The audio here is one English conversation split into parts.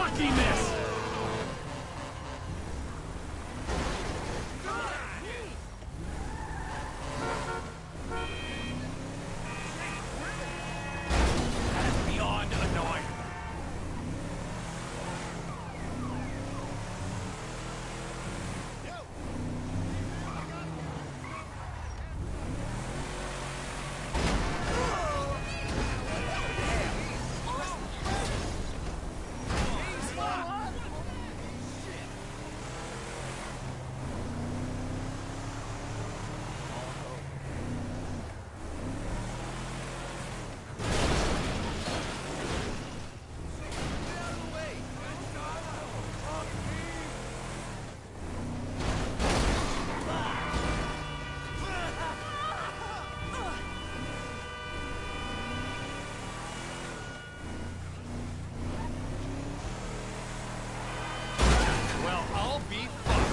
Lucky miss! That is beyond annoying. Well, I'll be fucked.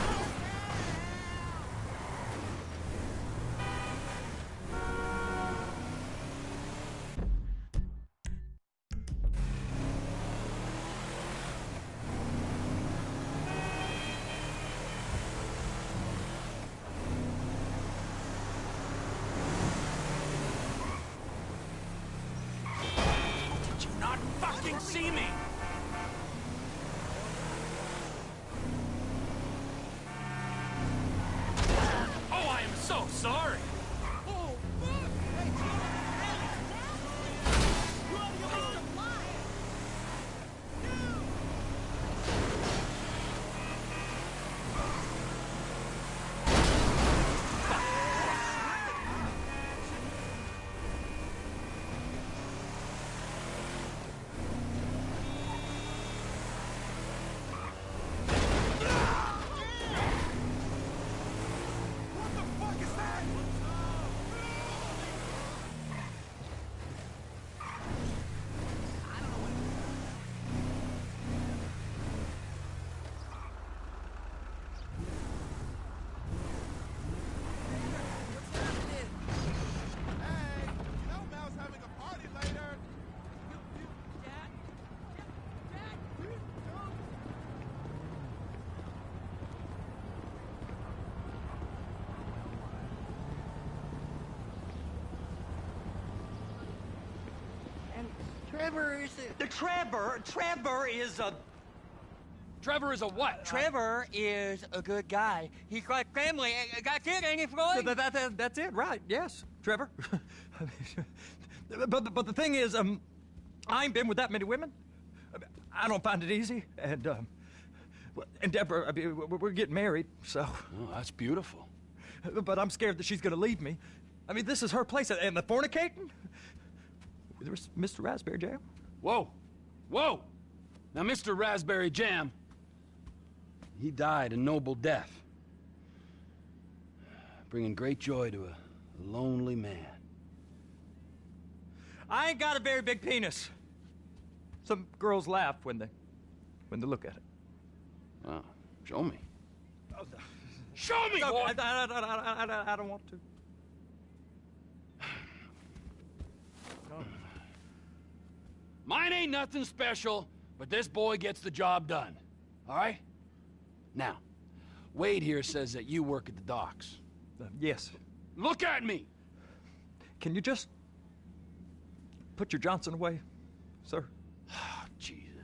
Did you not fucking see me? Oh, I am so sorry. Oh, fuck! Hey, what the fuck is that? Hey, you know Mel's having a party later. Dad? And Trevor is Trevor is a... Trevor is a what? Trevor is a good guy. He's got family. That's it, ain't it, Floyd? That's it, right? Yes, Trevor. but the thing is, I ain't been with that many women. I don't find it easy, and Deborah, I mean, we're getting married, so. Oh, that's beautiful. But I'm scared that she's gonna leave me. I mean, this is her place, and the fornicating. There's Mr. Raspberry Jam. Whoa, whoa! Now, Mr. Raspberry Jam, he died a noble death, bringing great joy to a lonely man. I ain't got a very big penis. Some girls laugh when they look at it. Wow, show me. Oh, no. Show me, No, boy! I don't want to. No. Mine ain't nothing special, but this boy gets the job done. All right? Now, Wade here says that you work at the docks. Yes. Look at me! Can you just put your Johnson away, sir? Oh, Jesus.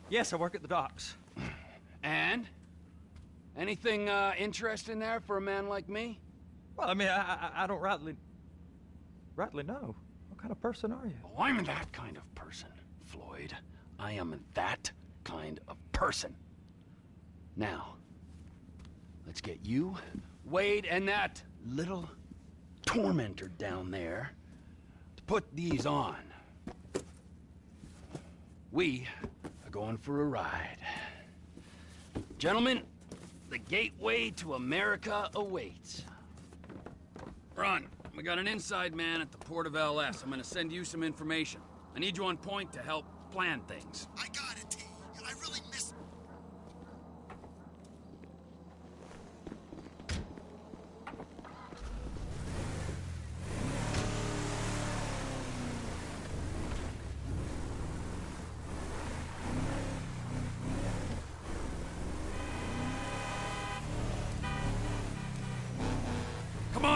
Yes, I work at the docks. And? Anything interesting there for a man like me? Well, I mean, I don't rightly know. What kind of person are you? Oh, I'm that kind of person, Floyd. I am that kind of person. Now, let's get you, Wade, and that little tormentor down there to put these on. We are going for a ride. Gentlemen, the gateway to America awaits. Ron, we got an inside man at the port of LS. I'm gonna send you some information. I need you on point to help plan things. I got it, T. I really miss...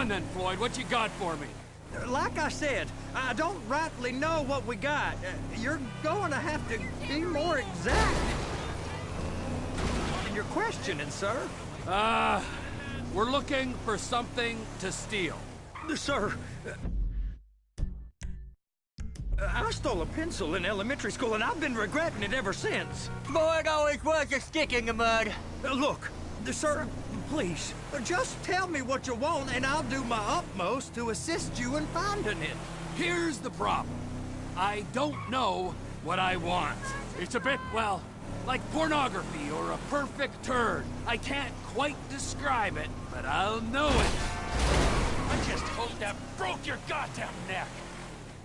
on then, Floyd. What you got for me? Like I said, I don't rightly know what we got. You're going to have to be more exact in your questioning, sir. We're looking for something to steal. Sir, I stole a pencil in elementary school, and I've been regretting it ever since. Floyd always was a stick in the mud. Look, sir, please, just tell me what you want, and I'll do my utmost to assist you in finding it. Here's the problem. I don't know what I want. It's a bit, well, like pornography or a perfect turd. I can't quite describe it, but I'll know it. I just hope that broke your goddamn neck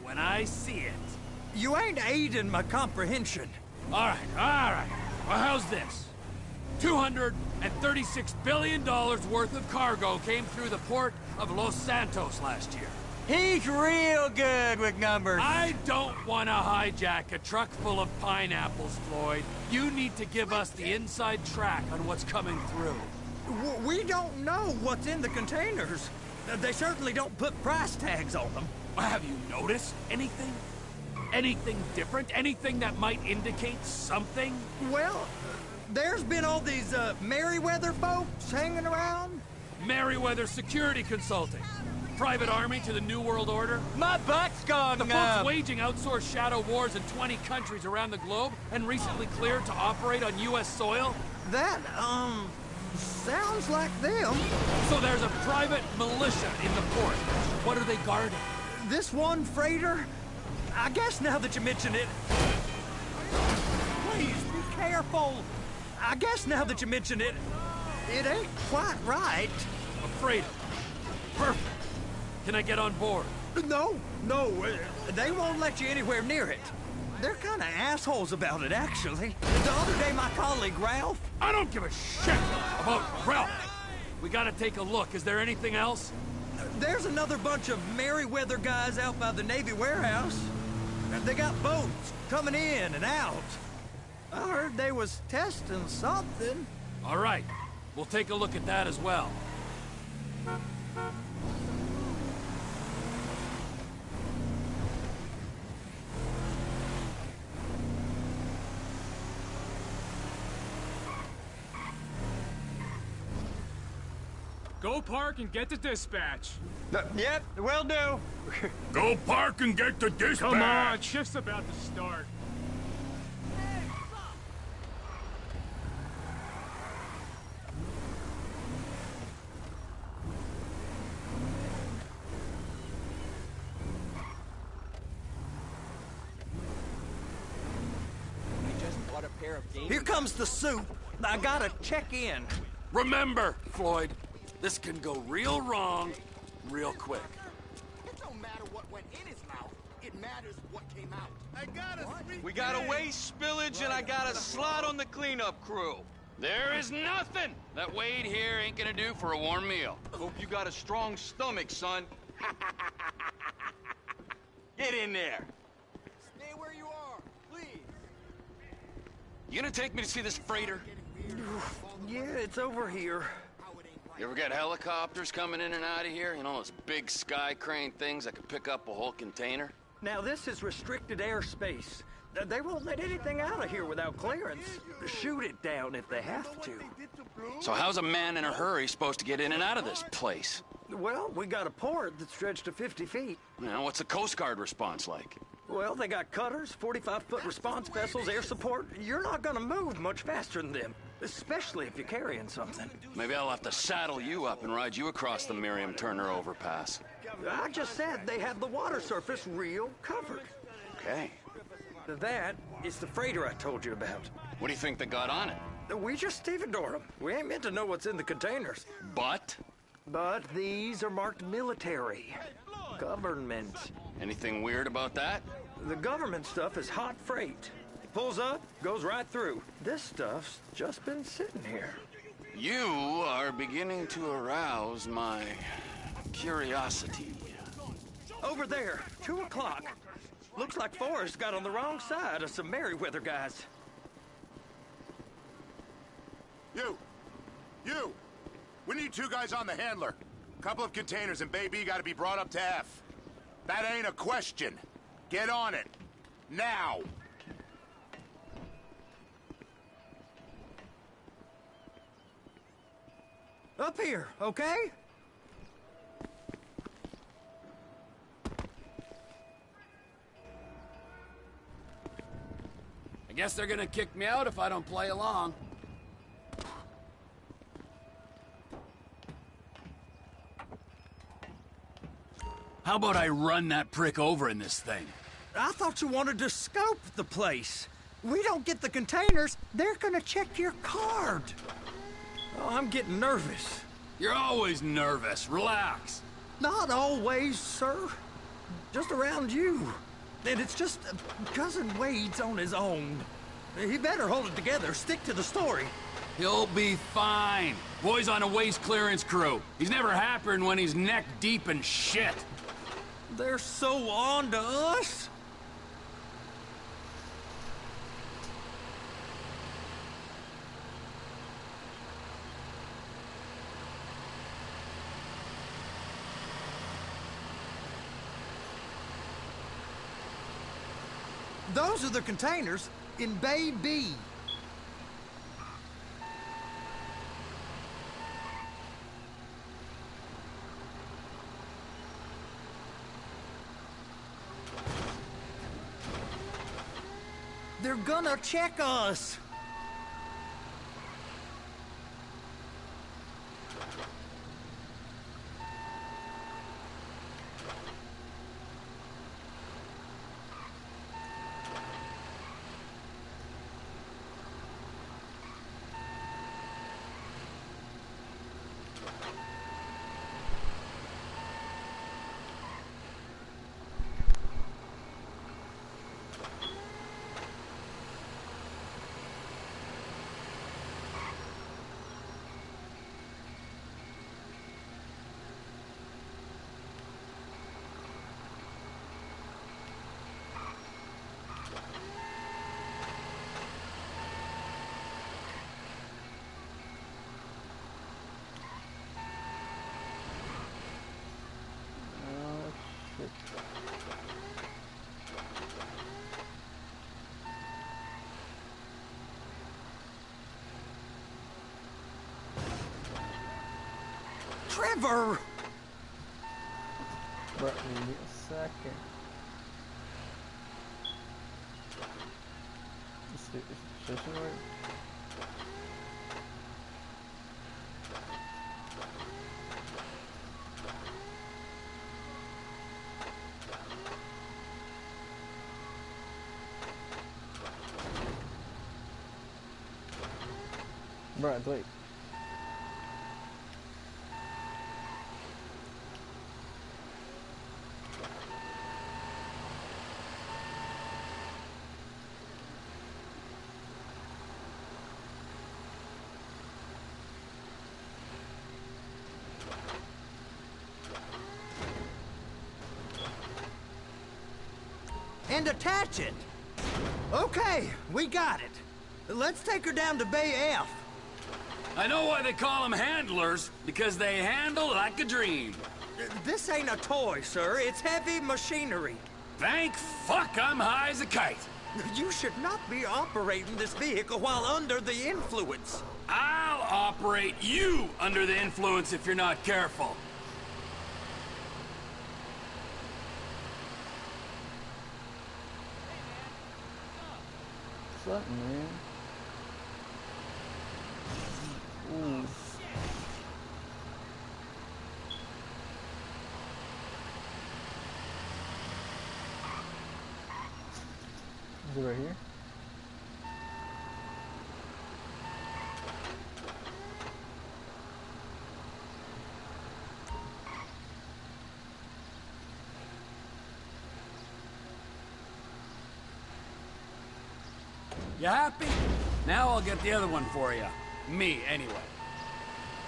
when I see it. You ain't aiding my comprehension. All right. Well, how's this? $236 billion worth of cargo came through the port of Los Santos last year. He's real good with numbers. I don't want to hijack a truck full of pineapples, Floyd. You need to give us the inside track on what's coming through. We don't know what's in the containers. They certainly don't put price tags on them. Have you noticed anything? Anything different? Anything that might indicate something? Well, there's been all these Merryweather folks hanging around. Merryweather Security Consulting. Private army to the New World Order. My butt's gone The numb. folks waging outsourced shadow wars in 20 countries around the globe and recently cleared to operate on U.S. soil. That, sounds like them. So there's a private militia in the port. What are they guarding? This one freighter, I guess now that you mention it... Please, be careful. I guess now that you mention it, it ain't quite right. A freighter. Perfect. Can I get on board? No, they won't let you anywhere near it. They're kind of assholes about it, actually. The other day, my colleague, Ralph... I don't give a shit about Ralph. We gotta take a look. Is there anything else? There's another bunch of Merryweather guys out by the Navy warehouse. They got boats coming in and out. I heard they was testing something. All right. We'll take a look at that as well. Go park and get the dispatch. Yep, will do. Go park and get the dispatch. Come on, shift's about to start. Here comes the soup. I gotta check in. Remember, Floyd, this can go real wrong real quick. It don't matter what went in his mouth. It matters what came out. I got a sweet We got a thing. waste spillage and I got a slot on the cleanup crew. There is nothing that Wade here ain't gonna do for a warm meal. Hope you got a strong stomach, son. Get in there. Stay where you are, please. You gonna take me to see this freighter? Yeah, it's over here. You ever get helicopters coming in and out of here? You know, those big sky crane things that can pick up a whole container? Now, this is restricted airspace. They won't let anything out of here without clearance. Shoot it down if they have to. So how's a man in a hurry supposed to get in and out of this place? Well, we got a port that's stretched to 50 feet. You know, what's the Coast Guard response like? Well, they got cutters, 45-foot response vessels, air support. You're not gonna move much faster than them, especially if you're carrying something. Maybe I'll have to saddle you up and ride you across the Miriam Turner overpass. I just said they have the water surface real covered. Okay. That is the freighter I told you about. What do you think they got on it? We just stevedore them. We ain't meant to know what's in the containers. But? But these are marked military. Government. Anything weird about that? The government stuff is hot freight. Pulls up, goes right through. This stuff's just been sitting here. You are beginning to arouse my curiosity. Over there, 2 o'clock. Looks like Forrest got on the wrong side of some Merryweather guys. You! We need 2 guys on the handler. Couple of containers and Bay B gotta be brought up to F. That ain't a question. Get on it. Now! Up here, okay? I guess they're gonna kick me out if I don't play along. How about I run that prick over in this thing? I thought you wanted to scope the place. We don't get the containers, they're gonna check your card. Oh, I'm getting nervous. You're always nervous. Relax. Not always, sir. Just around you. And it's just Cousin Wade's on his own. He better hold it together, stick to the story. He'll be fine. Boy's on a waste clearance crew. He's never happier than when he's neck deep in shit. They're so on to us. Those are the containers in Bay B. They're gonna check us. Trevor! But give me a second. Let's see, is the position right? Brad, wait. And attach it. Okay, we got it. Let's take her down to Bay F. I know why they call them handlers, because they handle like a dream. This ain't a toy, sir. It's heavy machinery. Thank fuck I'm high as a kite. You should not be operating this vehicle while under the influence. I'll operate you under the influence if you're not careful. What's up, man? Ooh. Is it right here? You happy? Now I'll get the other one for you. Me, anyway.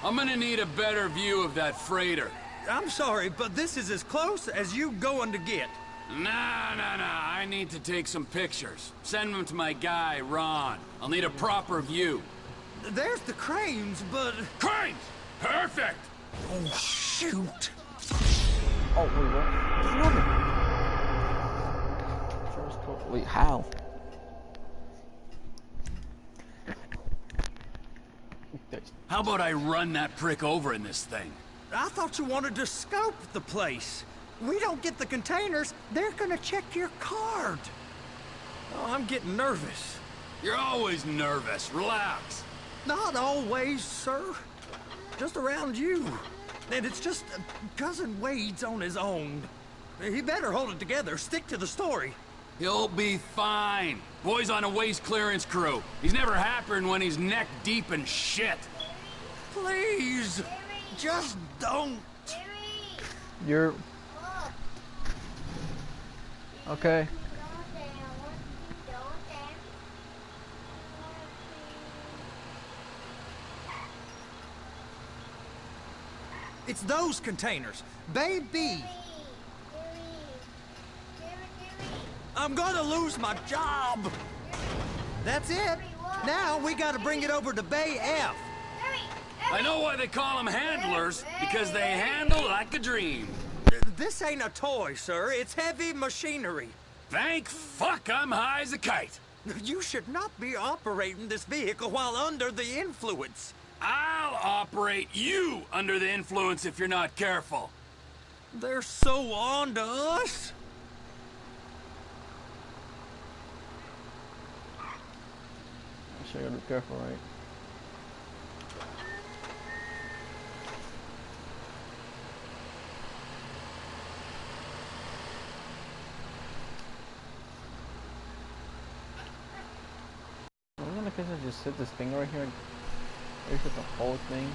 I'm gonna need a better view of that freighter. I'm sorry, but this is as close as you going to get. Nah. I need to take some pictures. Send them to my guy, Ron. I'll need a proper view. There's the cranes, but... Cranes! Perfect! Oh, shoot. Oh, wait, what? First code. Wait, how? How about I run that prick over in this thing? I thought you wanted to scope the place. We don't get the containers, they're gonna check your card. Oh, I'm getting nervous. You're always nervous. Relax. Not always, sir. Just around you. And it's just Cousin Wade's on his own. He better hold it together, stick to the story. He'll be fine. Boy's on a waste clearance crew. He's never happier than when he's neck deep in shit. Please, just don't. You're... Okay. It's those containers. Baby. I'm gonna lose my job. That's it. Now we gotta bring it over to Bay F. I know why they call them handlers, because they handle like a dream. This ain't a toy, sir. It's heavy machinery. Thank fuck I'm high as a kite. You should not be operating this vehicle while under the influence. I'll operate you under the influence if you're not careful. They're so on to us. I'm sure you gotta be careful, right? I'm gonna just hit this thing right here. Or hit the whole thing.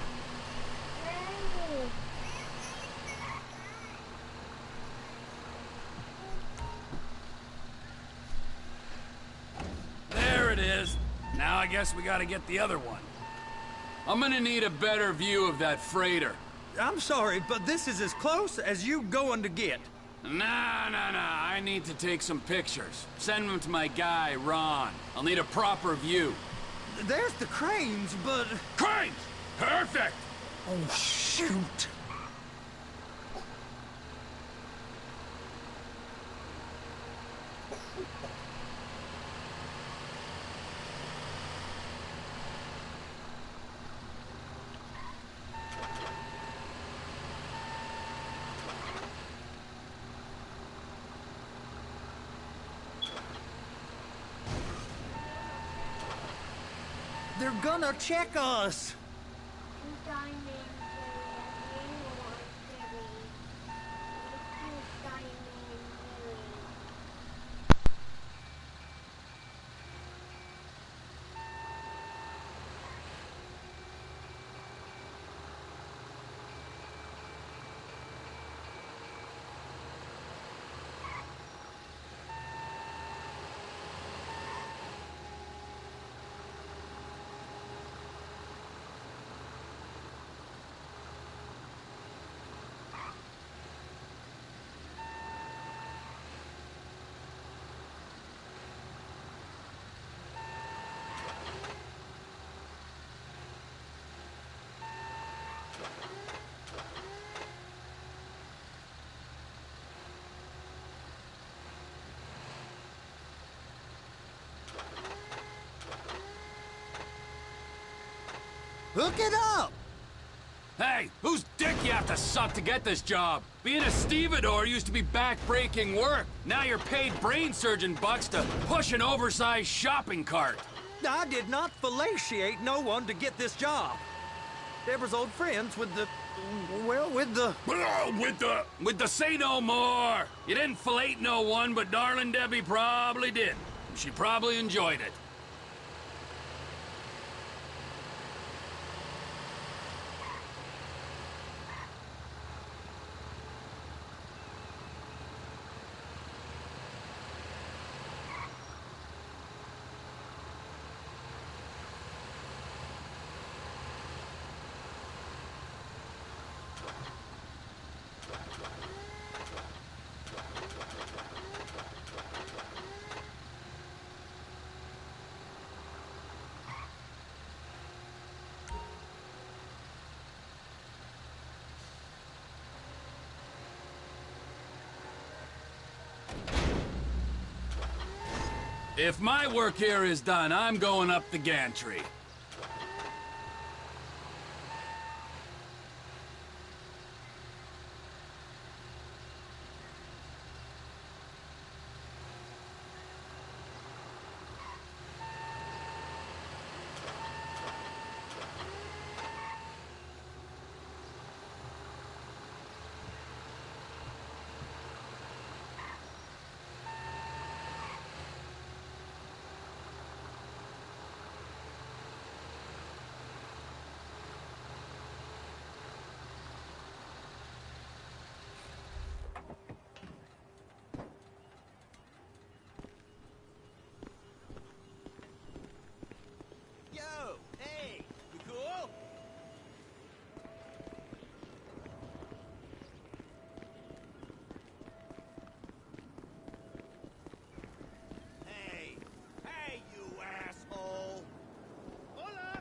There it is. Now I guess we gotta get the other one. I'm gonna need a better view of that freighter. I'm sorry, but this is as close as you going to get. Nah. I need to take some pictures. Send them to my guy, Ron. I'll need a proper view. There's the cranes, but... Cranes! Perfect! Oh, shoot. They're gonna check us. Hook it up! Hey, whose dick you have to suck to get this job? Being a stevedore used to be back-breaking work. Now you're paid brain surgeon bucks to push an oversized shopping cart. I did not fellatiate no one to get this job. Deborah's old friends with the... well, with the... With the say no more. You didn't fillet no one, but darling Debbie probably did. She probably enjoyed it. If my work here is done, I'm going up the gantry. Yo, hey, you cool? Hey, hey, you asshole! Hola!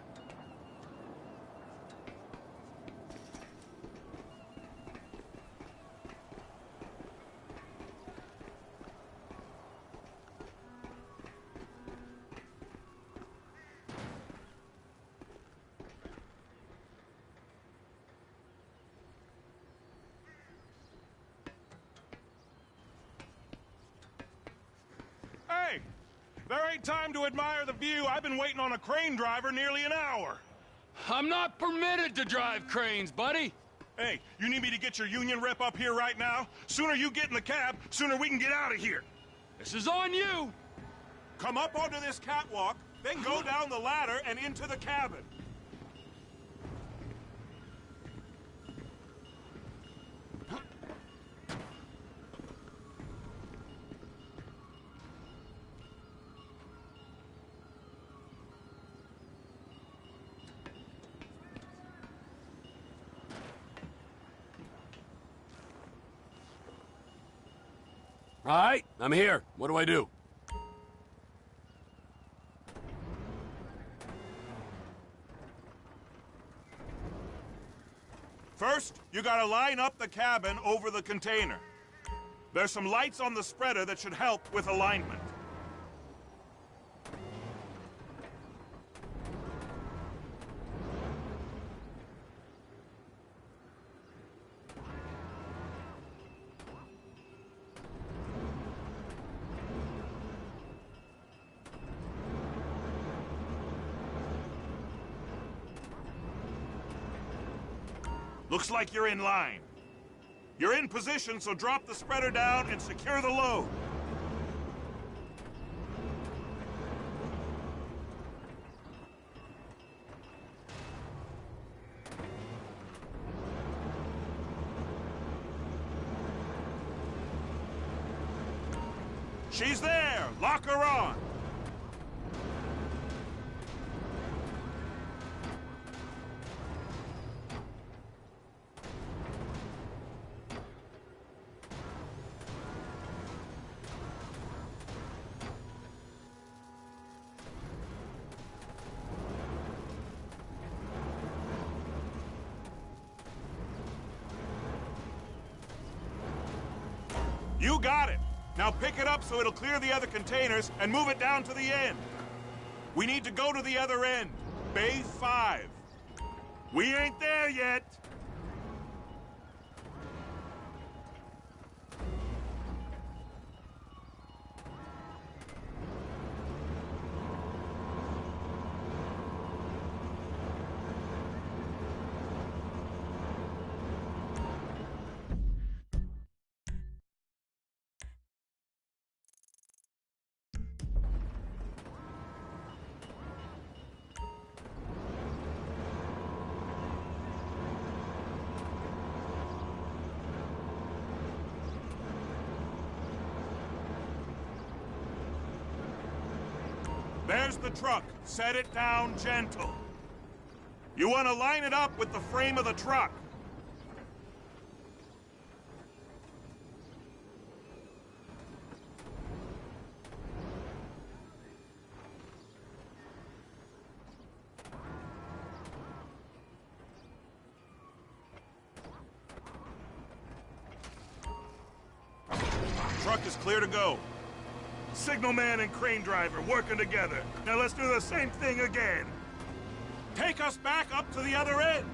Hey! There ain't time to admire the view. I've been waiting on a crane driver nearly an hour. I'm not permitted to drive cranes, buddy. Hey, you need me to get your union rep up here right now? Sooner you get in the cab, sooner we can get out of here. This is on you. Come up onto this catwalk, then go down the ladder and into the cabin. All right, I'm here. What do I do? First, you gotta line up the cabin over the container. There's some lights on the spreader that should help with alignment. Looks like you're in line. You're in position, so drop the spreader down and secure the load. She's there! Lock her on! You got it! Now pick it up so it'll clear the other containers and move it down to the end. We need to go to the other end. Bay 5. We ain't there yet! There's the truck. Set it down gentle. You want to line it up with the frame of the truck. Truck is clear to go. Signalman and crane driver working together. Now let's do the same thing again. Take us back up to the other end.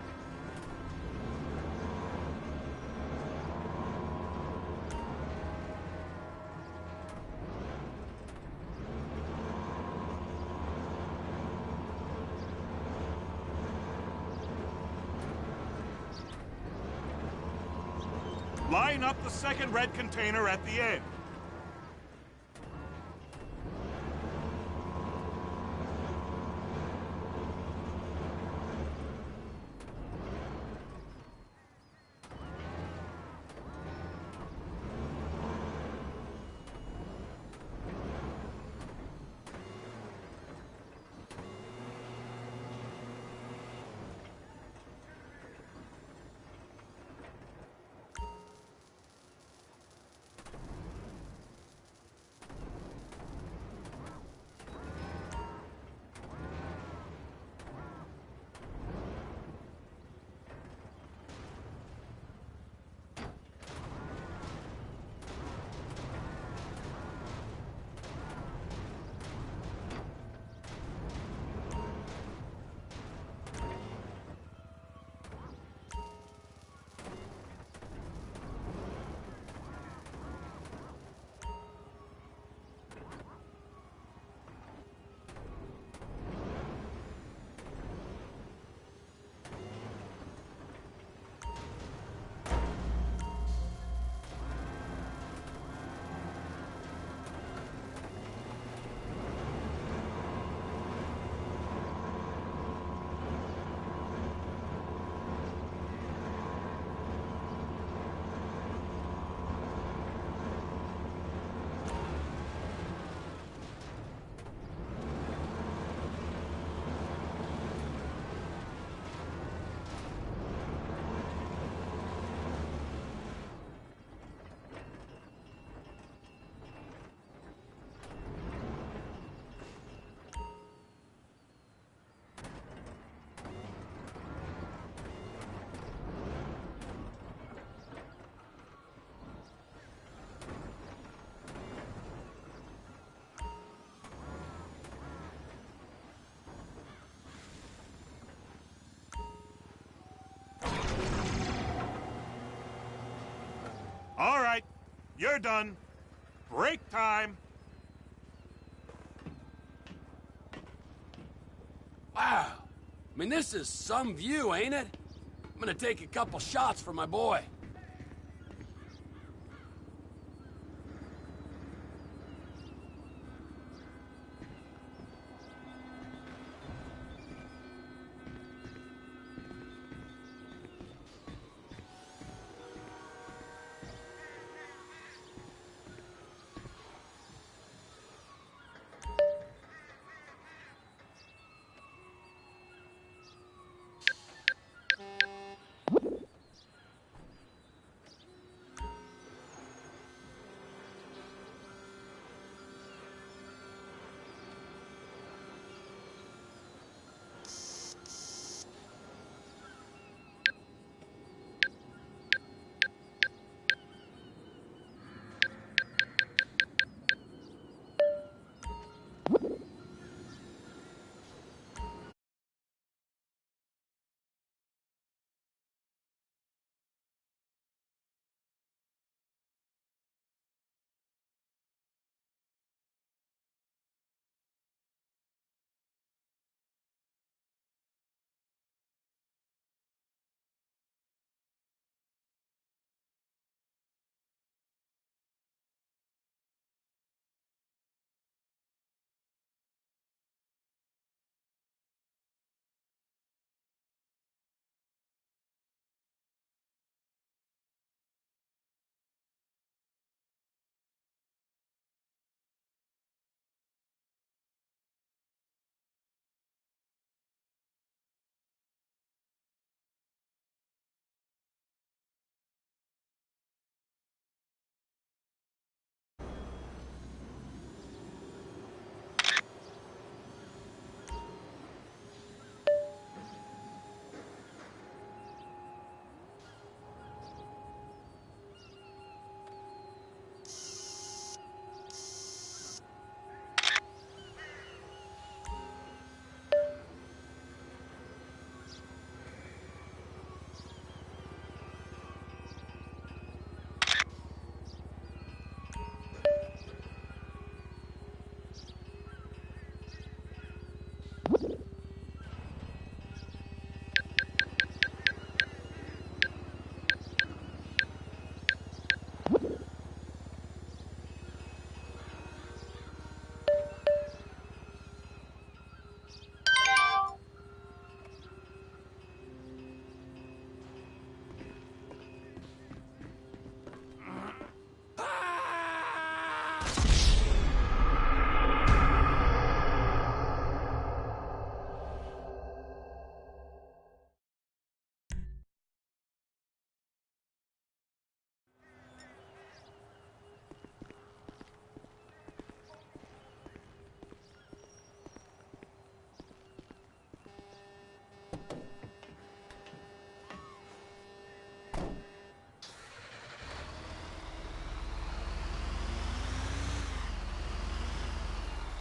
Line up the second red container at the end. All right, you're done. Break time. Wow. I mean, this is some view, ain't it? I'm gonna take a couple shots for my boy.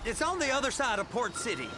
It's on the other side of Port City.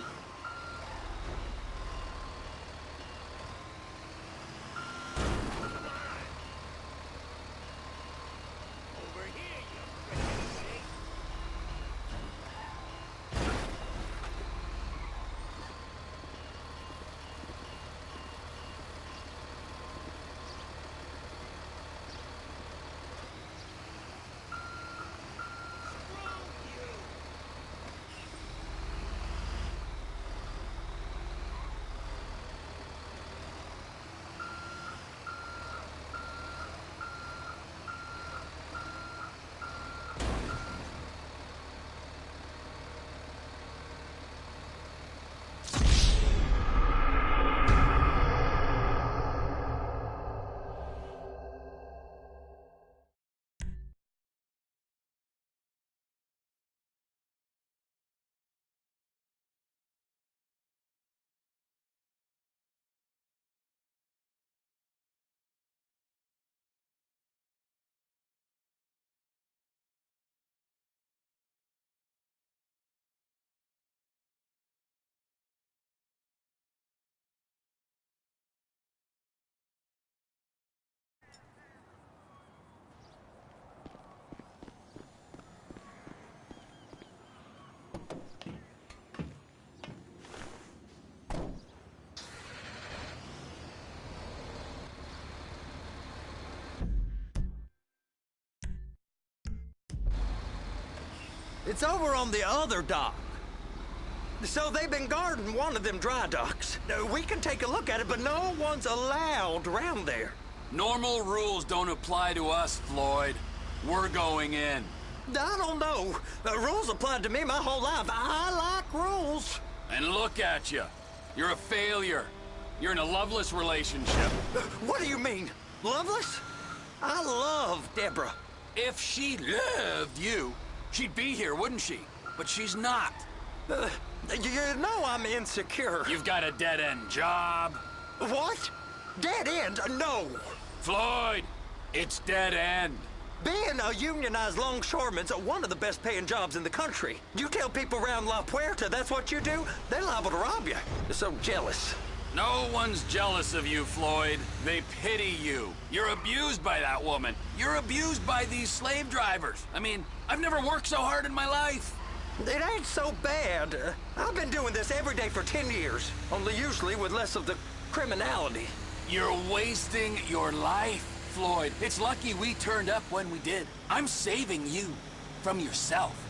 It's over on the other dock. So they've been guarding one of them dry docks. We can take a look at it, but no one's allowed around there. Normal rules don't apply to us, Floyd. We're going in. I don't know. Rules applied to me my whole life. I like rules. And look at you. You're a failure. You're in a loveless relationship. What do you mean? Loveless? I love Deborah. If she loved you, she'd be here, wouldn't she? But she's not. You know I'm insecure. You've got a dead-end job. What? Dead end? No. Floyd, it's dead end. Being a unionized longshoreman's one of the best paying jobs in the country. You tell people around La Puerta that's what you do, they're liable to rob you. They're so jealous. No one's jealous of you, Floyd. They pity you. You're abused by that woman. You're abused by these slave drivers. I mean, I've never worked so hard in my life. It ain't so bad. I've been doing this every day for 10 years, only usually with less of the criminality. You're wasting your life, Floyd. It's lucky we turned up when we did. I'm saving you from yourself.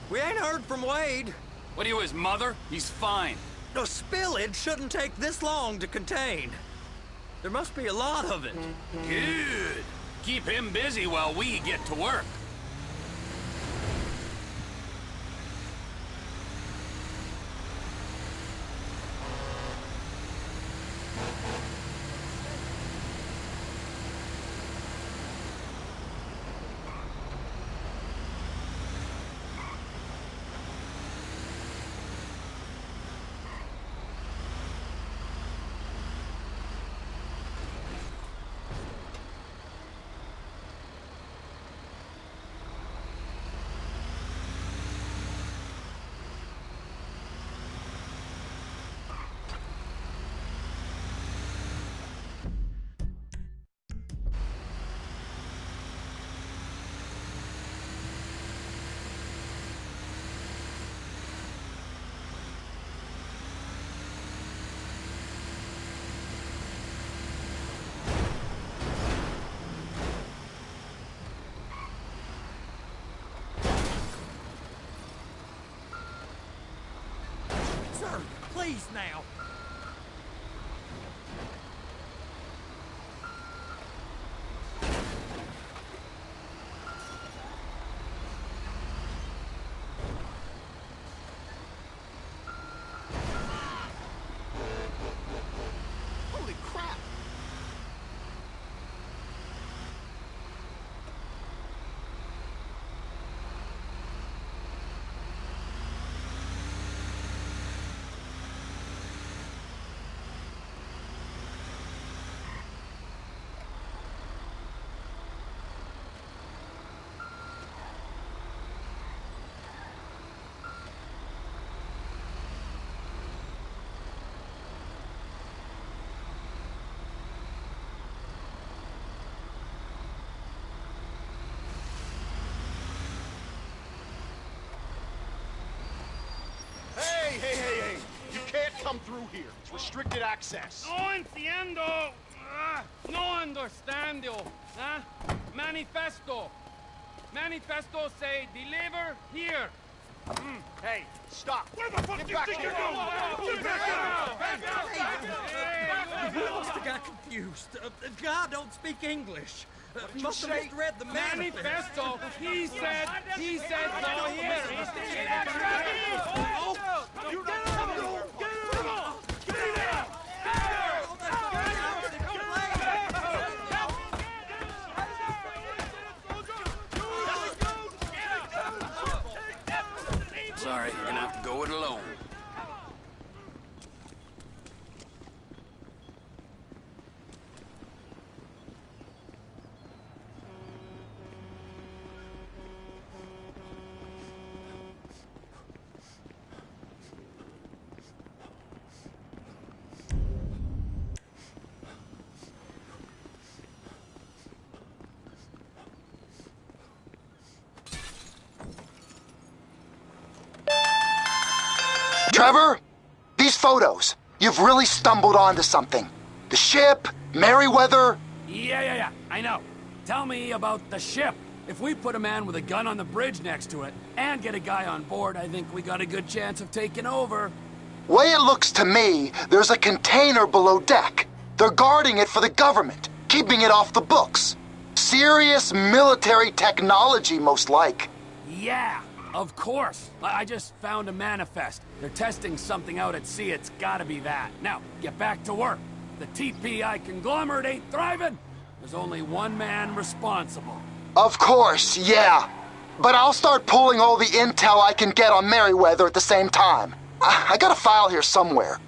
We ain't heard from Wade. What are you, his mother? He's fine. A spillage shouldn't take this long to contain. There must be a lot of it. Good. Keep him busy while we get to work. Sir, please now. through here. It's restricted access. No entiendo. No understando. Huh? Manifesto. Manifesto say deliver here. Hey, stop. Where the fuck do you think you're going? We must have got confused. God don't speak English. Must have misread the Manifesto. He said go here. Sorry, you're gonna have to go it alone. Trevor, these photos, you've really stumbled onto something. The ship, Merryweather. Yeah, I know. Tell me about the ship. If we put a man with a gun on the bridge next to it and get a guy on board, I think we got a good chance of taking over. Way it looks to me, there's a container below deck. They're guarding it for the government, keeping it off the books. Serious military technology, most like. Yeah, of course. I just found a manifest. They're testing something out at sea. It's gotta be that. Now, get back to work. The TPI conglomerate ain't thriving. There's only one man responsible. Of course, yeah. But I'll start pulling all the intel I can get on Merryweather at the same time. I got a file here somewhere.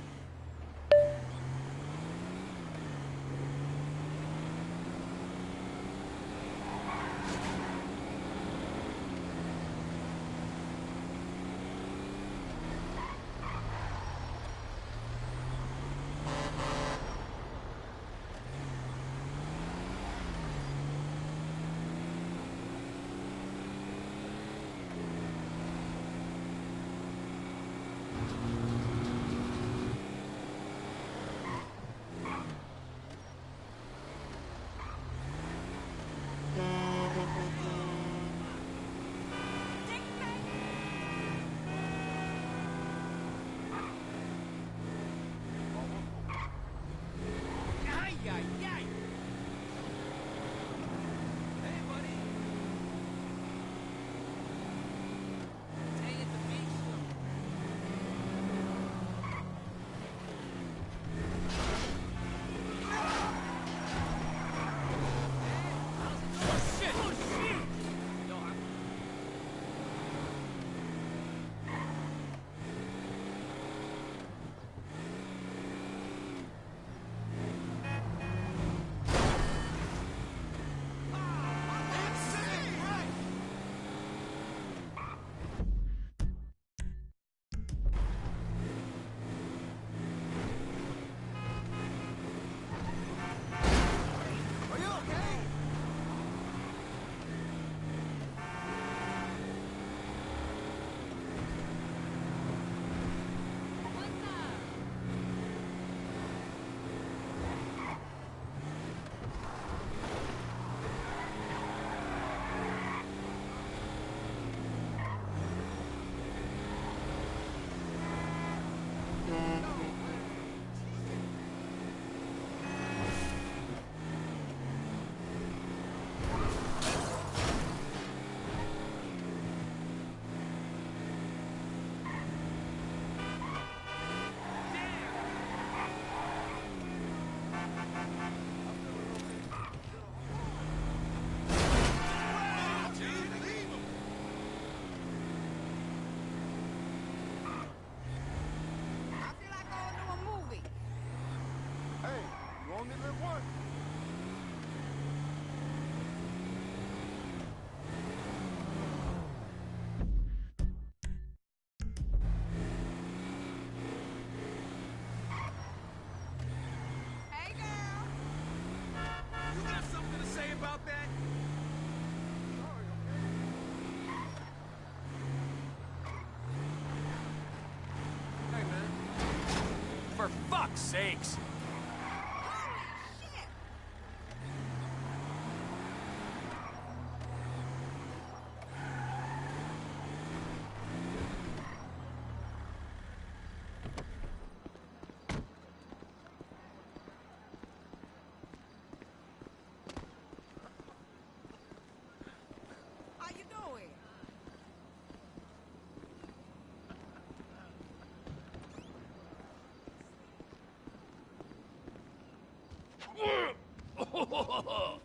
for fuck's sakes! How you doing?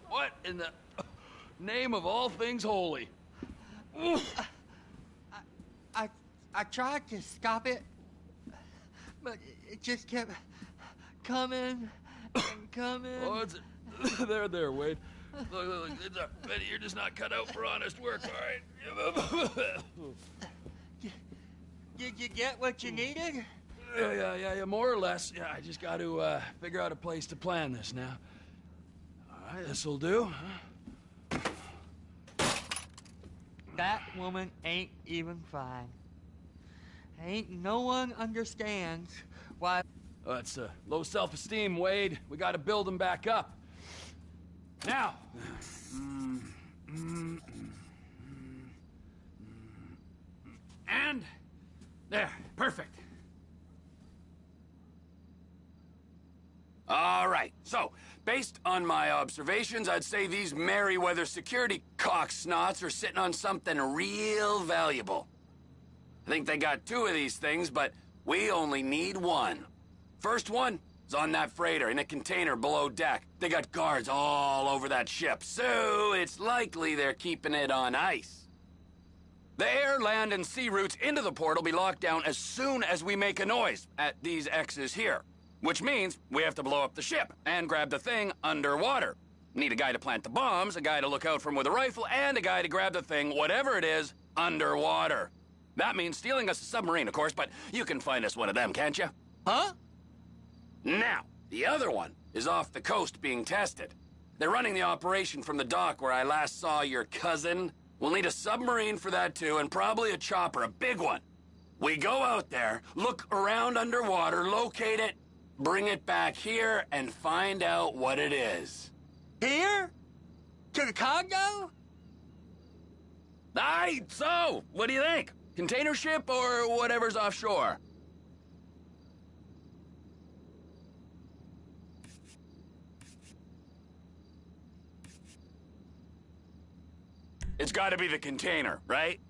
What in the name of all things holy? I tried to stop it, but it just kept coming and coming. Oh, it's there, Wade. Look, Betty, you're just not cut out for honest work, all right? Did you get what you needed? Yeah, more or less. Yeah, I just got to figure out a place to plan this now. All right, this'll do. That woman ain't even fine. Ain't no one understands why. Oh, that's low self-esteem, Wade. We got to build him back up. Now. And there, perfect. All right, so, based on my observations, I'd say these Merryweather security cocksnots are sitting on something real valuable. I think they got 2 of these things, but we only need 1. First one is on that freighter in a container below deck. They got guards all over that ship, so it's likely they're keeping it on ice. The air, land, and sea routes into the port will be locked down as soon as we make a noise at these X's here. Which means we have to blow up the ship and grab the thing underwater. Need a guy to plant the bombs, a guy to look out for him with a rifle, and a guy to grab the thing, whatever it is, underwater. That means stealing us a submarine, of course, but you can find us one of them, can't you? Huh? Now, the other one is off the coast being tested. They're running the operation from the dock where I last saw your cousin. We'll need a submarine for that too, and probably a chopper, a big one. We go out there, look around underwater, locate it, bring it back here, and find out what it is. Here? To the Congo? Aye, so, what do you think? Container ship or whatever's offshore? It's gotta be the container, right?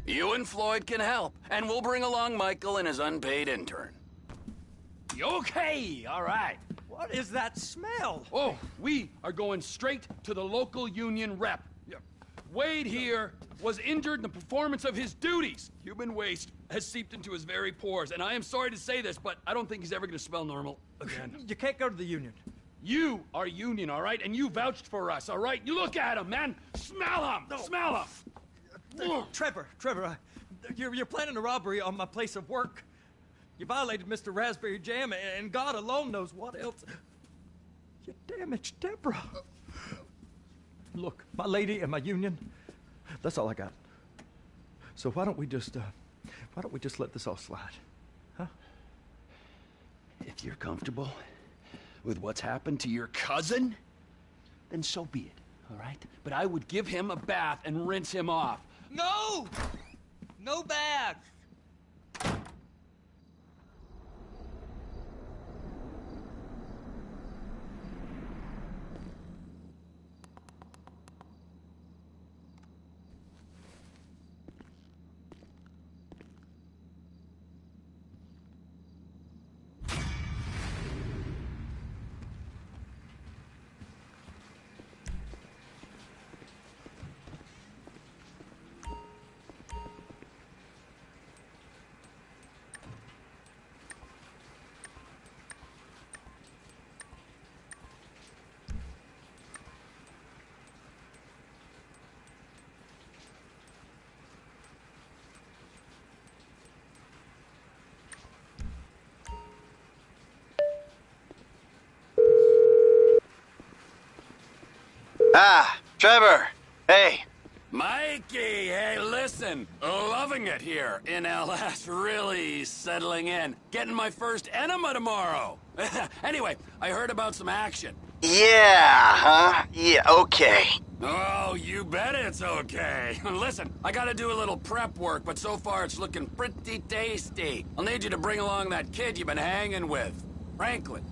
You and Floyd can help, and we'll bring along Michael and his unpaid intern. Okay, all right. What is that smell? Oh, we are going straight to the local union rep. Wade here was injured in the performance of his duties. Human waste has seeped into his very pores, and I am sorry to say this, but I don't think he's ever going to smell normal again. You can't go to the union. You are union, all right? And you vouched for us, all right? You look at him, man. Smell him. No. Smell him. Trevor, you're planning a robbery on my place of work. You violated Mr. Raspberry Jam, and God alone knows what else. You damaged Deborah. Look, my lady and my union, that's all I got. So why don't we just let this all slide, huh? If you're comfortable with what's happened to your cousin, then so be it, all right? But I would give him a bath and rinse him off. No! No bags! Ah, Trevor. Hey. Mikey, hey, listen. Loving it here in LS. Really settling in. Getting my first enema tomorrow. Anyway, I heard about some action. Yeah, huh? Yeah, okay. Oh, you bet it's okay. Listen, I gotta do a little prep work, but so far it's looking pretty tasty. I'll need you to bring along that kid you've been hanging with, Franklin.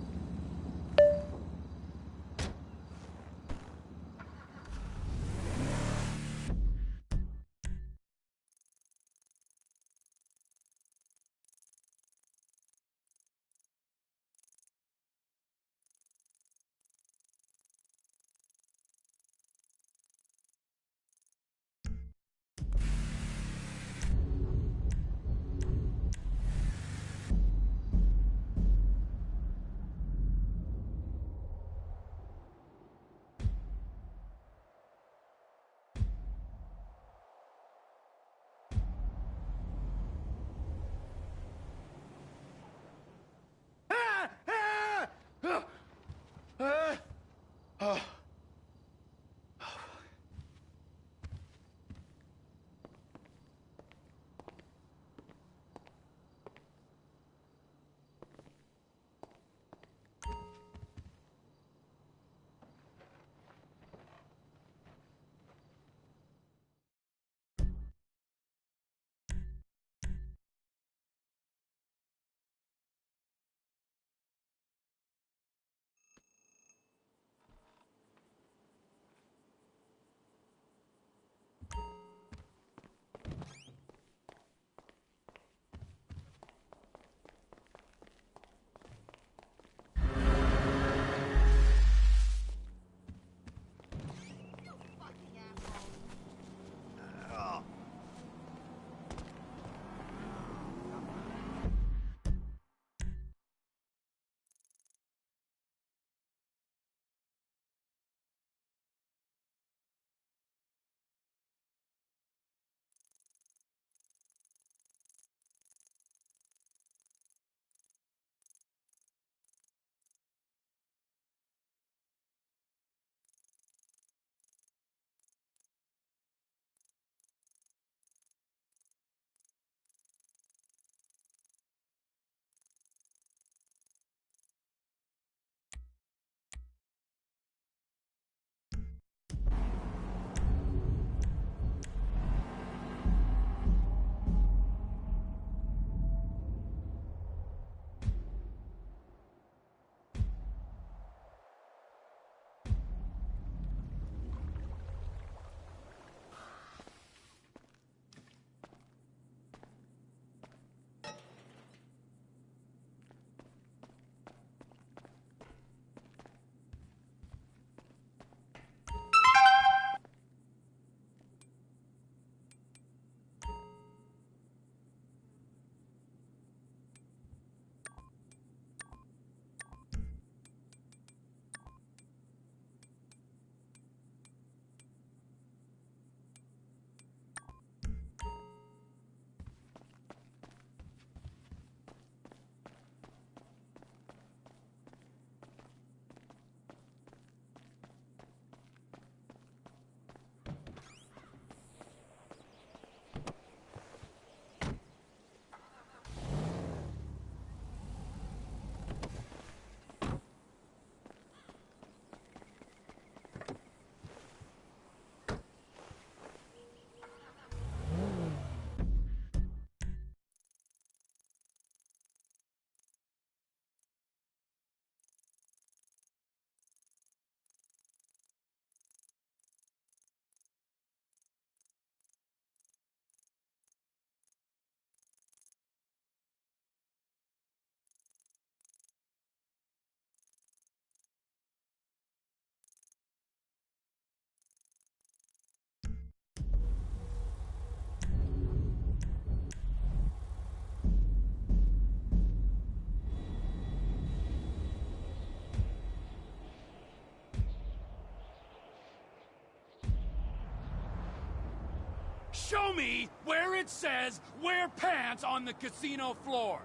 Show me where it says wear pants on the casino floor.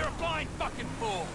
a blind fucking fool!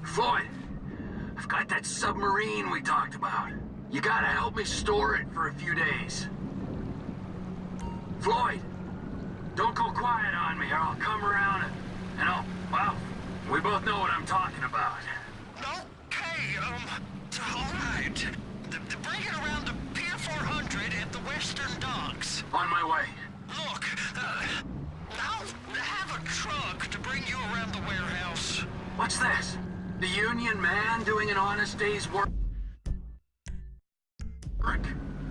Floyd, I've got that submarine we talked about. You gotta help me store it for a few days. Floyd, don't go quiet on me or I'll come around and I'll, well, we both know what I'm talking about. Okay, all right. Bring it around to Pier 400 at the Western Docks. On my way. Look, I'll have a truck to bring you around the warehouse. What's this? The union man doing an honest day's work?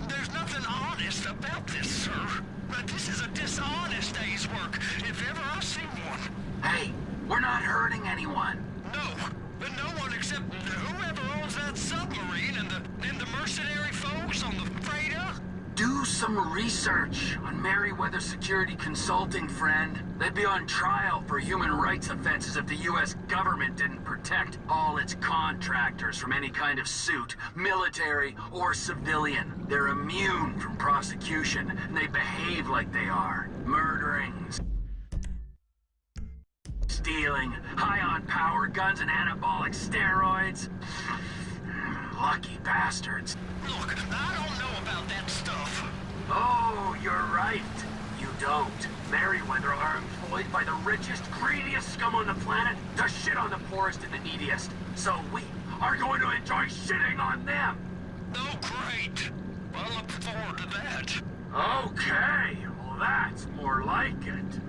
There's nothing honest about this, sir. But this is a dishonest day's work, if ever I've seen one. Hey, we're not hurting anyone. No, but no one except whoever owns that submarine and the mercenary folks on the freighter. Do some research on Merryweather Security Consulting, friend. They'd be on trial for human rights offenses if the U.S. government didn't protect all its contractors from any kind of suit, military or civilian. They're immune from prosecution, and they behave like they are. Murdering, stealing, high on power guns and anabolic steroids. Lucky bastards. Look, I don't know about that stuff. Oh, you're right. You don't. Merryweather are employed by the richest, greediest scum on the planet to shit on the poorest and the neediest. So we are going to enjoy shitting on them. Oh, great. Well, I look forward to that. Okay, well that's more like it.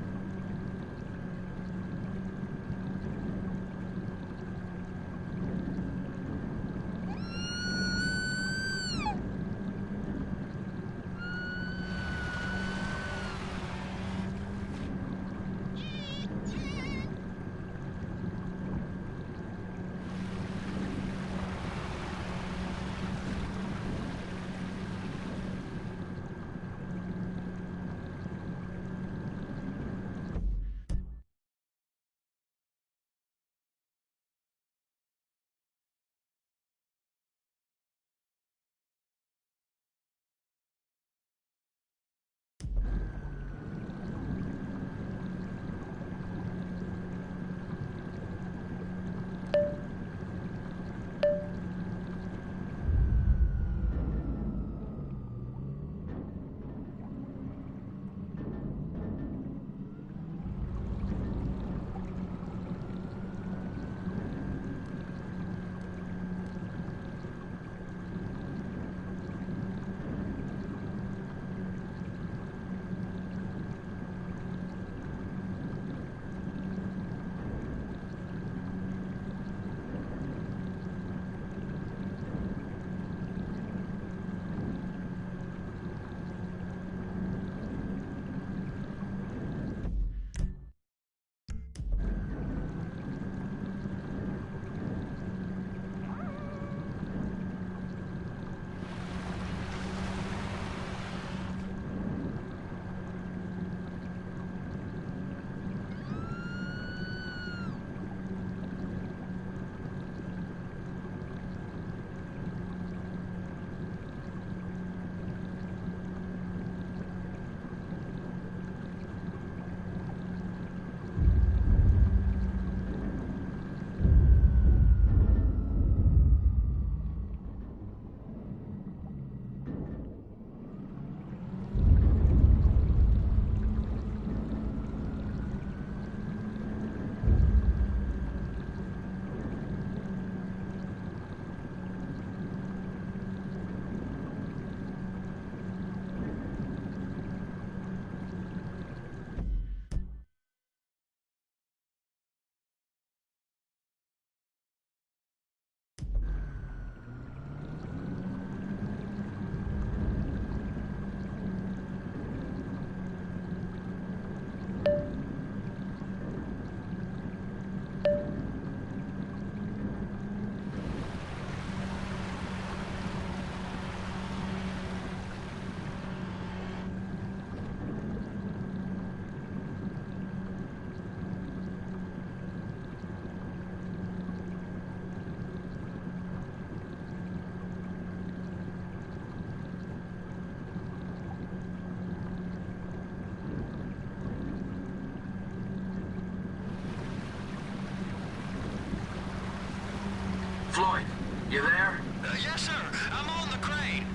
Floyd, you there? Yes, sir. I'm on the crane.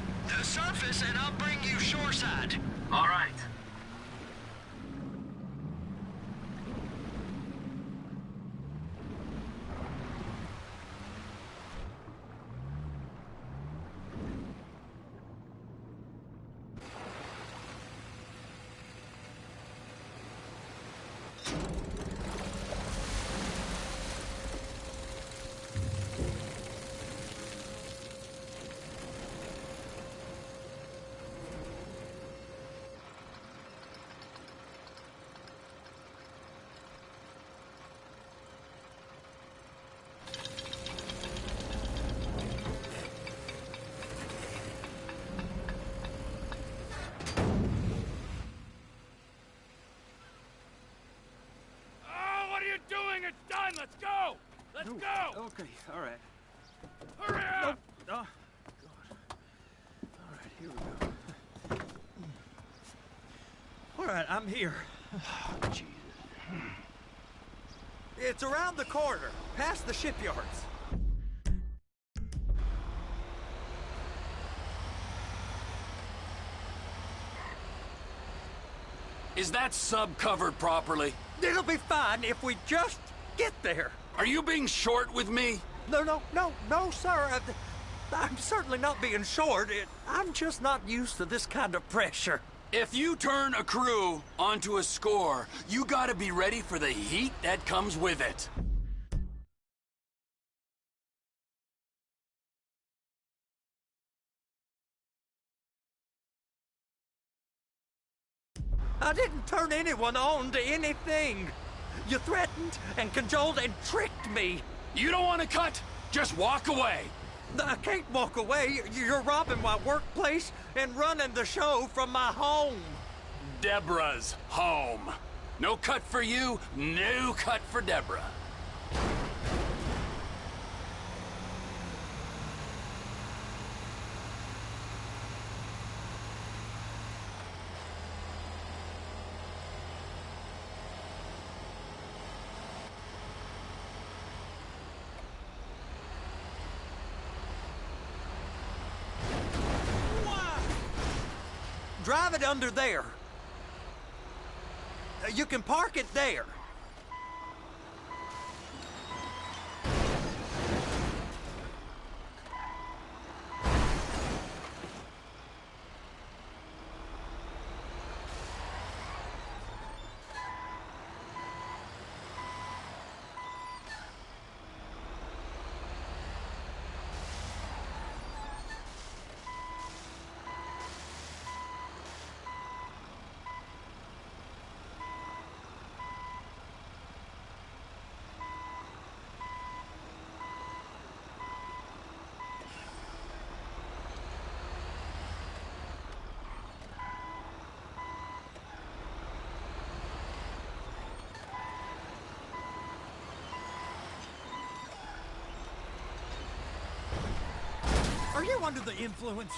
Surface and I'll bring you shoreside. All right. Doing it done. Let's go. Let's go. Okay, all right. Hurry up. Oh, God. All right, here we go. All right, I'm here. Jesus. It's around the corner, past the shipyards. Is that sub covered properly? It'll be fine if we just get there. Are you being short with me? No, sir. I'm certainly not being short. I'm just not used to this kind of pressure. If you turn a crew onto a score, you gotta be ready for the heat that comes with it. I didn't turn anyone on to anything. You threatened and cajoled and tricked me. You don't want to cut? Just walk away. I can't walk away. You're robbing my workplace and running the show from my home. Deborah's home. No cut for you, no cut for Deborah. Drive it under there. You can park it there. Are you under the influence?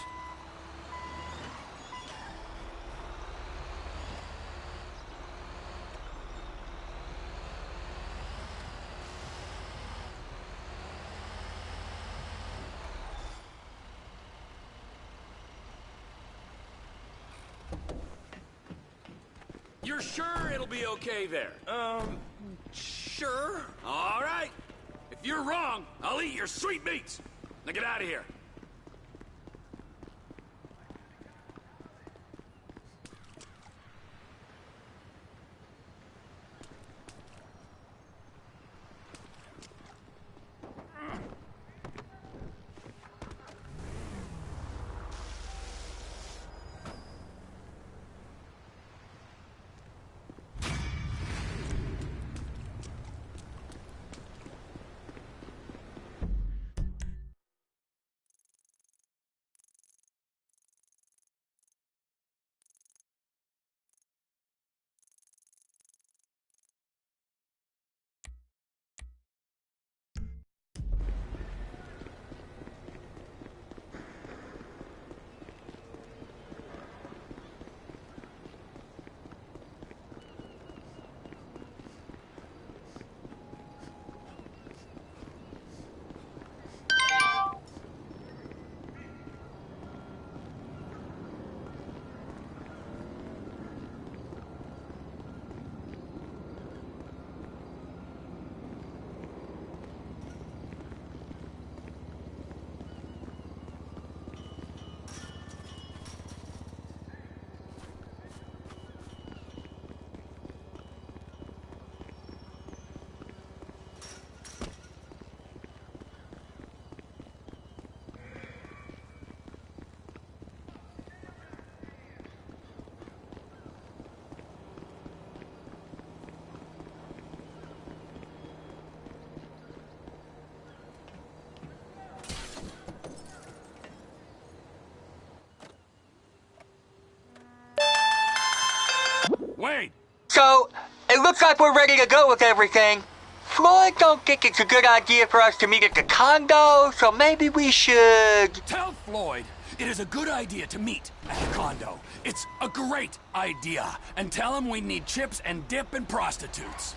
You're sure it'll be okay there? Sure. All right. If you're wrong, I'll eat your sweetmeats. Now get out of here. Wait! So, it looks like we're ready to go with everything. Floyd don't think it's a good idea for us to meet at the condo, so maybe we should... Tell Floyd it is a good idea to meet at the condo. It's a great idea. And tell him we need chips and dip and prostitutes.